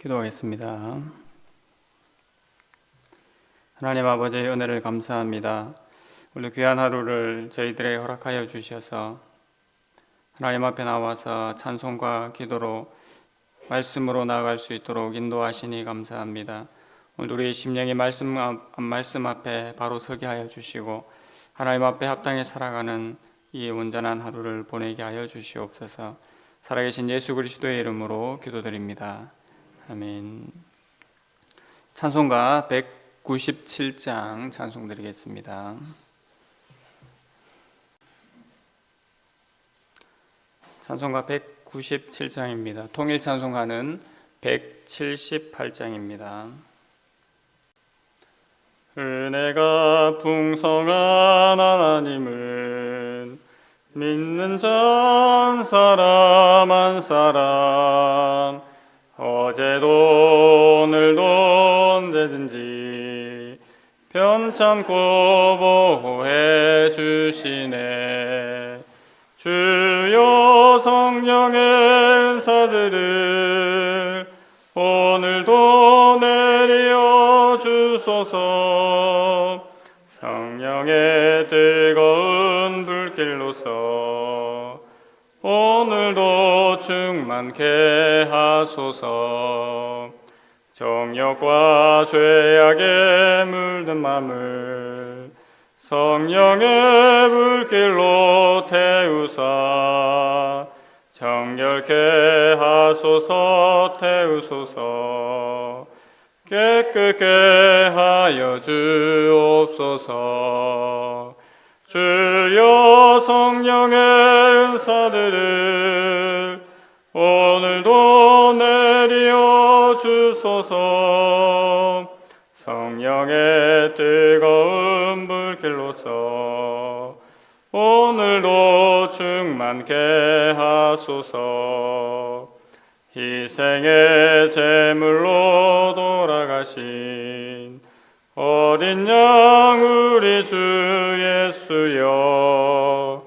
기도하겠습니다. 하나님 아버지, 은혜를 감사합니다. 오늘 귀한 하루를 저희들에게 허락하여 주셔서 하나님 앞에 나와서 찬송과 기도로 말씀으로 나아갈 수 있도록 인도하시니 감사합니다. 오늘 우리 심령이 말씀 앞에 바로 서게 하여 주시고 하나님 앞에 합당히 살아가는 이 온전한 하루를 보내게 하여 주시옵소서. 살아계신 예수 그리스도의 이름으로 기도드립니다. 아멘. 찬송가 197장 찬송드리겠습니다. 찬송가 197장입니다. 통일 찬송가는 178장입니다. 은혜가 풍성한 하나님은 믿는 전 사람 한 사람 어제도 오늘도 언제든지 편찮고 보호해 주시네. 주여 성령의 은사들을 오늘도 내려 주소서. 성령의 뜨거운 불길로서 오늘도 충만케 하소서. 정욕과 죄악에 물든 맘을 성령의 불길로 태우사 정결케 하소서. 태우소서. 깨끗게 하여 주옵소서. 주여 성령의 은사들을 오늘도 내려 주소서. 성령의 뜨거운 불길로서 오늘도 충만케 하소서. 희생의 제물로 돌아가신 어린 양 우리 주 예수여,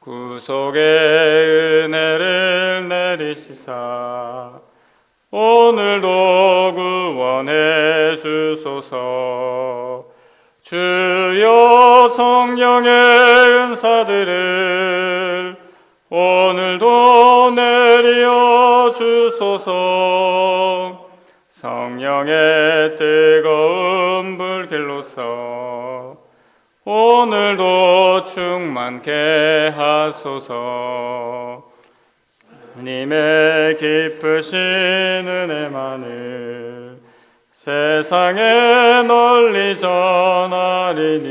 구속의 은혜를 내리시사 오늘도 구원해 주소서. 주여 성령의 은사들을 오늘도 내려 주소서. 성령의 뜨거운 불길로서 오늘도 충만케 하소서. 주님의 깊으신 은혜만을 세상에 널리 전하리니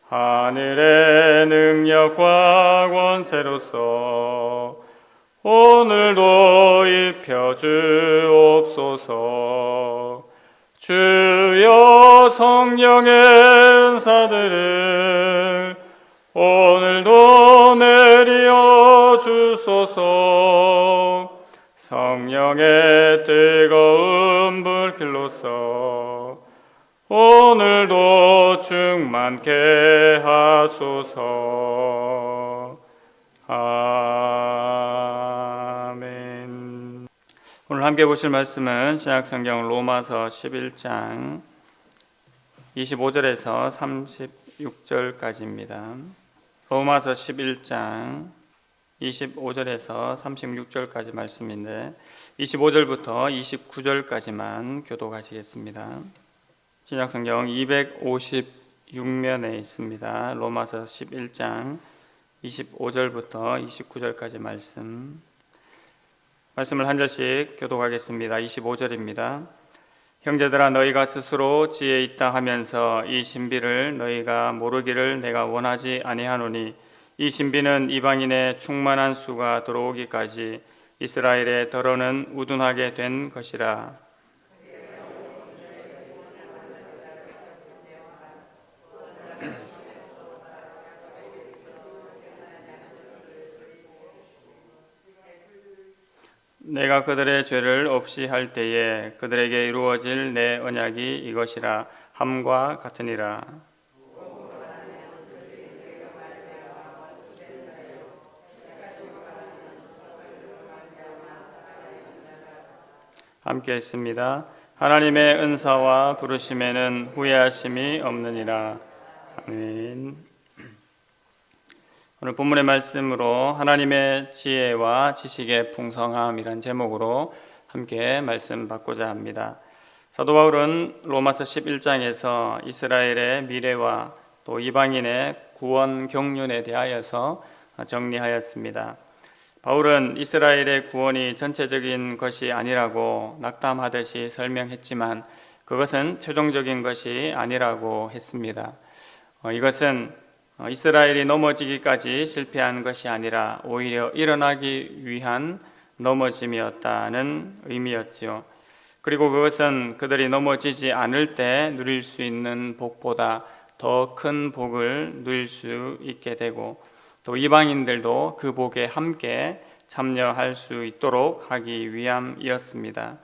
하늘의 능력과 권세로서 오늘도 입혀 주옵소서. 주여 성령의 은사들을 오늘도 내려 주소서. 성령의 뜨거운 불길로서 오늘도 충만케 하소서. 아멘. 오늘 함께 보실 말씀은 신약성경 로마서 11장 25절에서 36절까지입니다. 로마서 11장 25절에서 36절까지 말씀인데 25절부터 29절까지만 교독하시겠습니다. 신약성경 256면에 있습니다. 로마서 11장 25절부터 29절까지 말씀을 한 절씩 교독하겠습니다. 25절입니다. 형제들아, 너희가 스스로 지혜 있다 하면서 이 신비를 너희가 모르기를 내가 원하지 아니하노니 이 신비는 이방인의 충만한 수가 들어오기까지 이스라엘의 더러는 우둔하게 된 것이라. 내가 그들의 죄를 없이 할 때에 그들에게 이루어질 내 언약이 이것이라 함과 같으니라. 함께 읽습니다. 하나님의 은사와 부르심에는 후회하심이 없느니라. 아멘. 오늘 본문의 말씀으로 하나님의 지혜와 지식의 풍성함이란 제목으로 함께 말씀 받고자 합니다. 사도 바울은 로마서 11장에서 이스라엘의 미래와 또 이방인의 구원 경륜에 대하여서 정리하였습니다. 바울은 이스라엘의 구원이 전체적인 것이 아니라고 낙담하듯이 설명했지만 그것은 최종적인 것이 아니라고 했습니다. 이것은 이스라엘이 넘어지기까지 실패한 것이 아니라 오히려 일어나기 위한 넘어짐이었다는 의미였지요. 그리고 그것은 그들이 넘어지지 않을 때 누릴 수 있는 복보다 더 큰 복을 누릴 수 있게 되고 또 이방인들도 그 복에 함께 참여할 수 있도록 하기 위함이었습니다.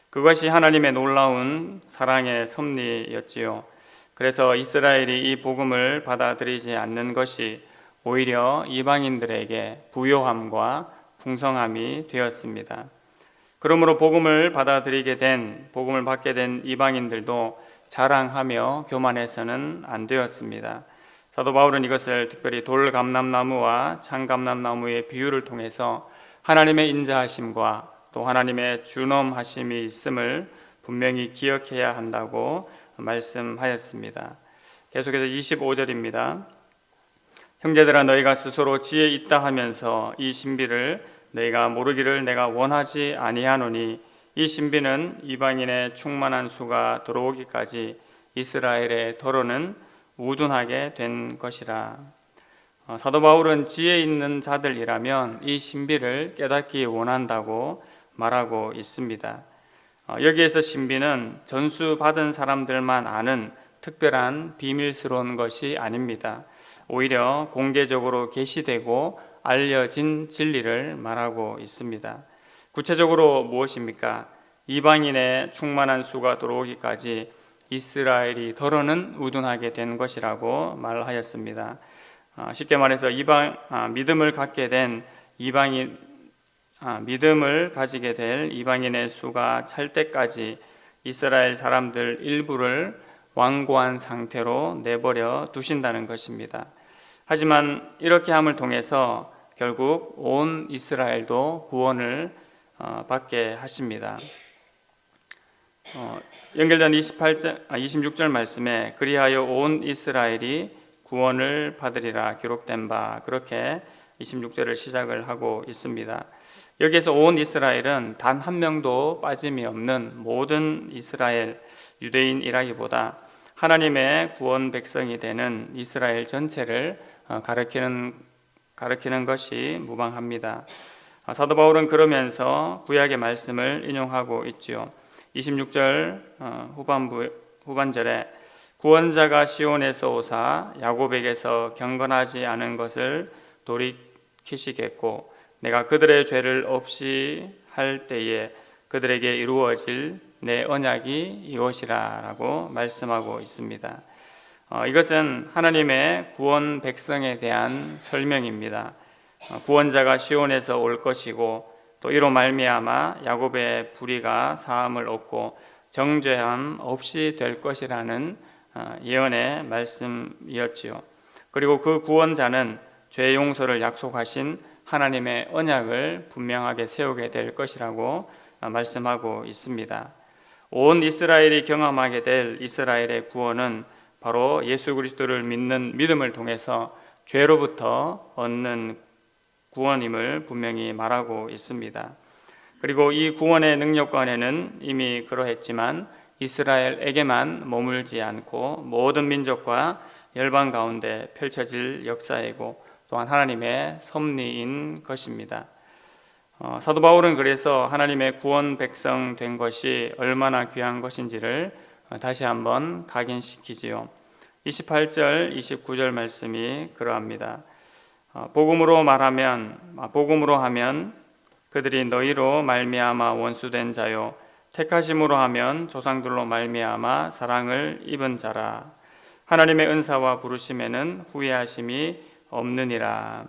그것이 하나님의 놀라운 사랑의 섭리였지요. 그래서 이스라엘이 이 복음을 받아들이지 않는 것이 오히려 이방인들에게 부요함과 풍성함이 되었습니다. 그러므로 복음을 받게 된 이방인들도 자랑하며 교만해서는 안 되었습니다. 사도 바울은 이것을 특별히 돌감람나무와 창감람나무의 비유를 통해서 하나님의 인자하심과 또 하나님의 준엄하심이 있음을 분명히 기억해야 한다고 말씀하였습니다. 계속해서 25절입니다. 형제들아 너희가 스스로 지혜 있다 하면서 이 신비를 너희가 모르기를 내가 원하지 아니하노니 이 신비는 이방인의 충만한 수가 들어오기까지 이스라엘의 더러는 우둔하게 된 것이라. 사도 바울은 지혜 있는 자들이라면 이 신비를 깨닫기 원한다고 말하고 있습니다. 여기에서 신비는 전수받은 사람들만 아는 특별한 비밀스러운 것이 아닙니다. 오히려 공개적으로 계시되고 알려진 진리를 말하고 있습니다. 구체적으로 무엇입니까? 이방인의 충만한 수가 들어오기까지 이스라엘이 더러는 우둔하게 된 것이라고 말하였습니다. 쉽게 말해서 믿음을 가지게 될 이방인의 수가 찰 때까지 이스라엘 사람들 일부를 완고한 상태로 내버려 두신다는 것입니다. 하지만 이렇게 함을 통해서 결국 온 이스라엘도 구원을 받게 하십니다. 연결된 26절 말씀에 그리하여 온 이스라엘이 구원을 받으리라 기록된 바, 그렇게 26절을 시작을 하고 있습니다. 여기에서 온 이스라엘은 단 한 명도 빠짐이 없는 모든 이스라엘 유대인이라기보다 하나님의 구원 백성이 되는 이스라엘 전체를 가리키는 것이 무방합니다. 사도 바울은 그러면서 구약의 말씀을 인용하고 있지요. 26절 후반절에 구원자가 시온에서 오사 야곱에게서 경건하지 않은 것을 돌이키시겠고 내가 그들의 죄를 없이 할 때에 그들에게 이루어질 내 언약이 이것이라 라고 말씀하고 있습니다. 이것은 하나님의 구원 백성에 대한 설명입니다. 구원자가 시온에서 올 것이고 또 이로 말미암아 야곱의 불의가 사함을 얻고 정죄함 없이 될 것이라는 예언의 말씀이었지요. 그리고 그 구원자는 죄 용서를 약속하신 하나님의 언약을 분명하게 세우게 될 것이라고 말씀하고 있습니다. 온 이스라엘이 경험하게 될 이스라엘의 구원은 바로 예수 그리스도를 믿는 믿음을 통해서 죄로부터 얻는 구원임을 분명히 말하고 있습니다. 그리고 이 구원의 능력관에는 이미 그러했지만 이스라엘에게만 머물지 않고 모든 민족과 열방 가운데 펼쳐질 역사이고 또한 하나님의 섭리인 것입니다. 사도 바울은 그래서 하나님의 구원 백성 된 것이 얼마나 귀한 것인지를 다시 한번 각인시키지요. 28절, 29절 말씀이 그러합니다. 복음으로 하면 그들이 너희로 말미암아 원수된 자요 택하심으로 하면 조상들로 말미암아 사랑을 입은 자라. 하나님의 은사와 부르심에는 후회하심이 없느니라.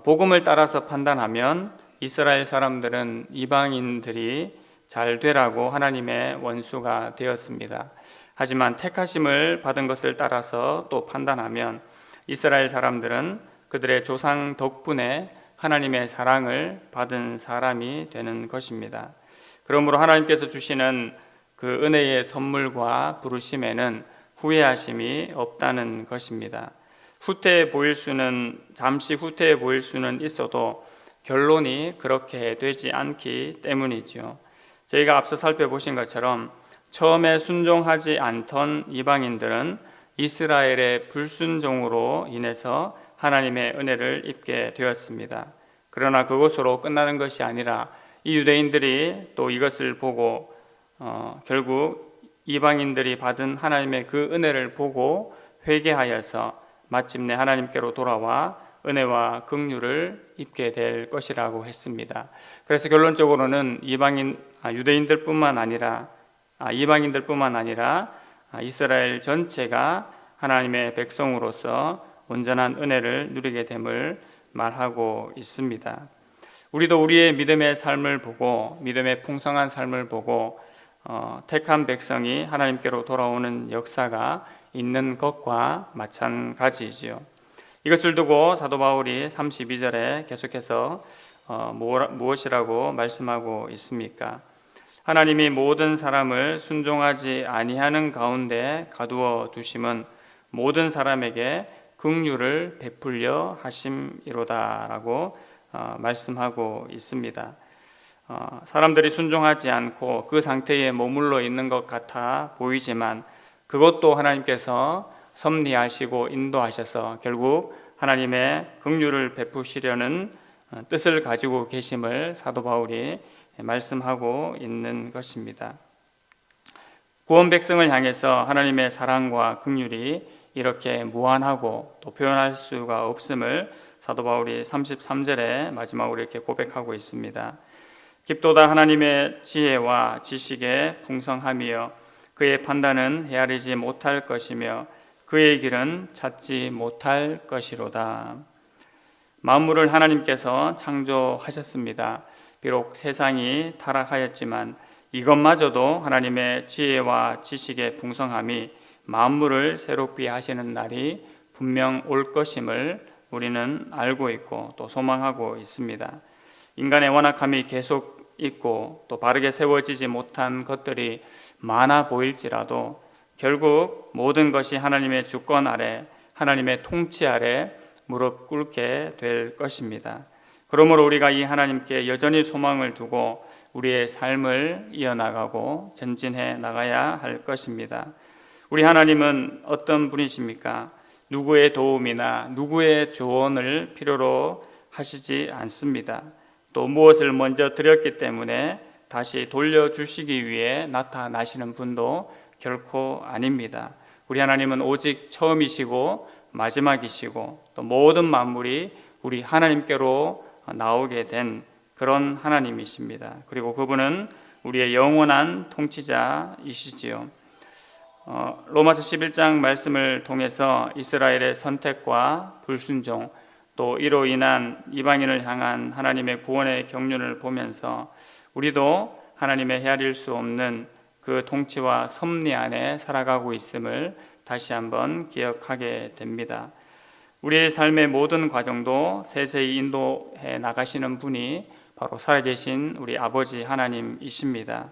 복음을 따라서 판단하면 이스라엘 사람들은 이방인들이 잘 되라고 하나님의 원수가 되었습니다. 하지만 택하심을 받은 것을 따라서 또 판단하면 이스라엘 사람들은 그들의 조상 덕분에 하나님의 사랑을 받은 사람이 되는 것입니다. 그러므로 하나님께서 주시는 그 은혜의 선물과 부르심에는 후회하심이 없다는 것입니다. 잠시 후퇴해 보일 수는 있어도 결론이 그렇게 되지 않기 때문이지요. 저희가 앞서 살펴보신 것처럼 처음에 순종하지 않던 이방인들은 이스라엘의 불순종으로 인해서 하나님의 은혜를 입게 되었습니다. 그러나 그것으로 끝나는 것이 아니라 이 유대인들이 또 이것을 보고 결국 이방인들이 받은 하나님의 그 은혜를 보고 회개하여서 마침내 하나님께로 돌아와 은혜와 긍휼을 입게 될 것이라고 했습니다. 그래서 결론적으로는 이방인들뿐만 아니라 이스라엘 전체가 하나님의 백성으로서 온전한 은혜를 누리게 됨을 말하고 있습니다. 우리도 우리의 믿음의 삶을 보고 믿음의 풍성한 삶을 보고 택한 백성이 하나님께로 돌아오는 역사가 있는 것과 마찬가지지요. 이것을 두고 사도 바울이 32절에 계속해서 무엇이라고 말씀하고 있습니까? 하나님이 모든 사람을 순종하지 아니하는 가운데 가두어 두심은 모든 사람에게 긍휼을 베풀려 하심이로다라고 말씀하고 있습니다. 사람들이 순종하지 않고 그 상태에 머물러 있는 것 같아 보이지만 그것도 하나님께서 섭리하시고 인도하셔서 결국 하나님의 긍휼을 베푸시려는 뜻을 가지고 계심을 사도 바울이 말씀하고 있는 것입니다. 구원 백성을 향해서 하나님의 사랑과 긍휼이 이렇게 무한하고 또 표현할 수가 없음을 사도 바울이 33절에 마지막으로 이렇게 고백하고 있습니다. 깊도다 하나님의 지혜와 지식에 풍성함이여 그의 판단은 헤아리지 못할 것이며 그의 길은 찾지 못할 것이로다. 만물을 하나님께서 창조하셨습니다. 비록 세상이 타락하였지만 이것마저도 하나님의 지혜와 지식의 풍성함이 만물을 새롭게 하시는 날이 분명 올 것임을 우리는 알고 있고 또 소망하고 있습니다. 인간의 완악함이 계속 있고 또 바르게 세워지지 못한 것들이 많아 보일지라도 결국 모든 것이 하나님의 주권 아래, 하나님의 통치 아래 무릎 꿇게 될 것입니다. 그러므로 우리가 이 하나님께 여전히 소망을 두고 우리의 삶을 이어나가고 전진해 나가야 할 것입니다. 우리 하나님은 어떤 분이십니까? 누구의 도움이나 누구의 조언을 필요로 하시지 않습니다. 또 무엇을 먼저 드렸기 때문에 다시 돌려주시기 위해 나타나시는 분도 결코 아닙니다. 우리 하나님은 오직 처음이시고 마지막이시고 또 모든 만물이 우리 하나님께로 나오게 된 그런 하나님이십니다. 그리고 그분은 우리의 영원한 통치자이시지요. 로마서 11장 말씀을 통해서 이스라엘의 선택과 불순종 또 이로 인한 이방인을 향한 하나님의 구원의 경륜을 보면서 우리도 하나님의 헤아릴 수 없는 그 통치와 섭리 안에 살아가고 있음을 다시 한번 기억하게 됩니다. 우리의 삶의 모든 과정도 세세히 인도해 나가시는 분이 바로 살아계신 우리 아버지 하나님이십니다.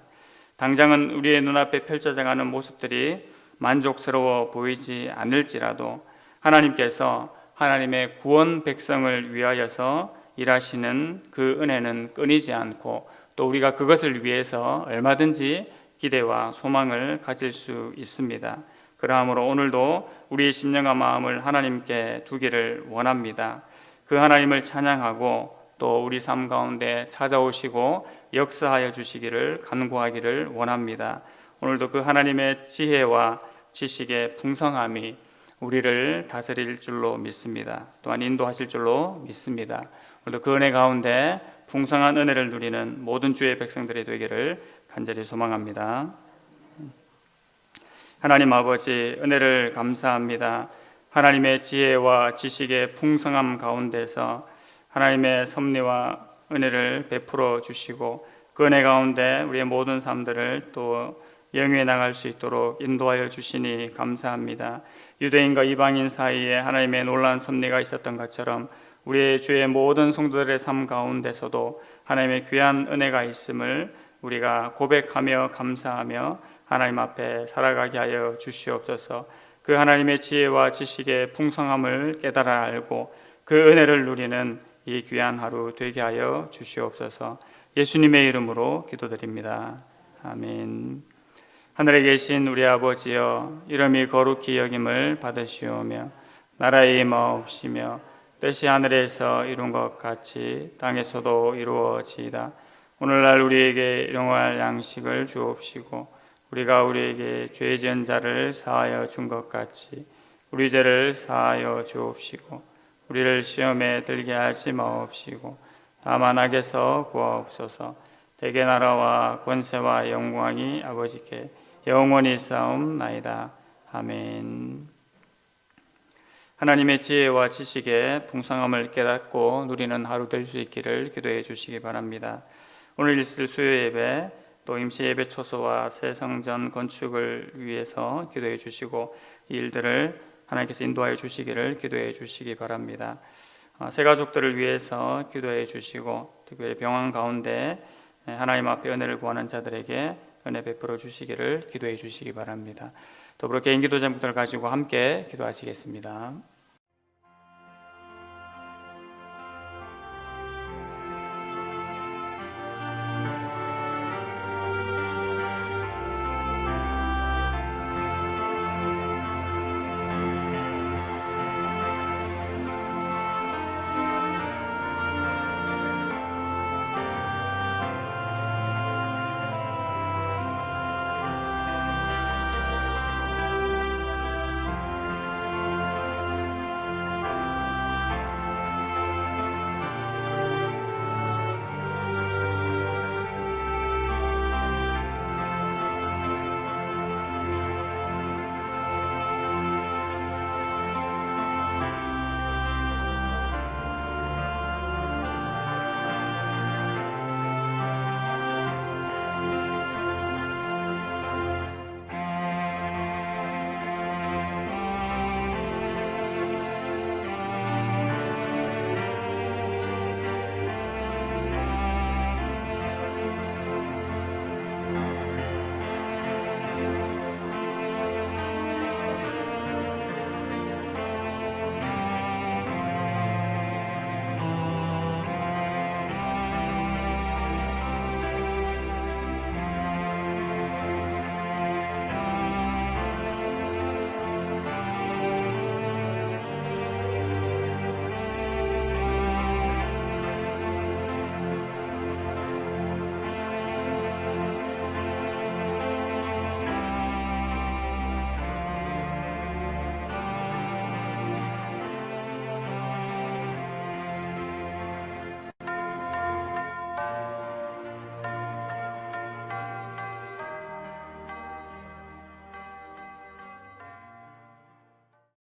당장은 우리의 눈앞에 펼쳐져가는 모습들이 만족스러워 보이지 않을지라도 하나님께서 하나님의 구원 백성을 위하여서 일하시는 그 은혜는 끊이지 않고 또 우리가 그것을 위해서 얼마든지 기대와 소망을 가질 수 있습니다. 그러므로 오늘도 우리의 심령과 마음을 하나님께 두기를 원합니다. 그 하나님을 찬양하고 또 우리 삶 가운데 찾아오시고 역사하여 주시기를 간구하기를 원합니다. 오늘도 그 하나님의 지혜와 지식의 풍성함이 우리를 다스릴 줄로 믿습니다. 또한 인도하실 줄로 믿습니다. 오늘도 그 은혜 가운데 풍성한 은혜를 누리는 모든 주의 백성들이 되기를 간절히 소망합니다. 하나님 아버지, 은혜를 감사합니다. 하나님의 지혜와 지식의 풍성함 가운데서 하나님의 섭리와 은혜를 베풀어 주시고 그 은혜 가운데 우리의 모든 삶들을 또 영위해 나갈 수 있도록 인도하여 주시니 감사합니다. 유대인과 이방인 사이에 하나님의 놀라운 섭리가 있었던 것처럼 우리의 주의 모든 성도들의 삶 가운데서도 하나님의 귀한 은혜가 있음을 우리가 고백하며 감사하며 하나님 앞에 살아가게 하여 주시옵소서. 그 하나님의 지혜와 지식의 풍성함을 깨달아 알고 그 은혜를 누리는 이 귀한 하루 되게 하여 주시옵소서. 예수님의 이름으로 기도드립니다. 아멘. 하늘에 계신 우리 아버지여, 이름이 거룩히 여김을 받으시오며 나라의 임하옵시며 뜻이 하늘에서 이룬 것 같이 땅에서도 이루어지이다. 오늘날 우리에게 일용할 양식을 주옵시고 우리가 우리에게 죄 지은 자를 사하여 준 것 같이 우리 죄를 사하여 주옵시고 우리를 시험에 들게 하지 마옵시고 다만 악에서 구하옵소서. 대개 나라와 권세와 영광이 아버지께 영원히 싸움나이다. 아멘. 하나님의 지혜와 지식의 풍성함을 깨닫고 누리는 하루 될 수 있기를 기도해 주시기 바랍니다. 오늘 있을 수요 예배 또 임시 예배 초소와 새 성전 건축을 위해서 기도해 주시고 이 일들을 하나님께서 인도하여 주시기를 기도해 주시기 바랍니다. 새 가족들을 위해서 기도해 주시고 특별히 병환 가운데 하나님 앞에 은혜를 구하는 자들에게 은혜 베풀어 주시기를 기도해 주시기 바랍니다. 더불어 개인 기도 제목들을 가지고 함께 기도하시겠습니다.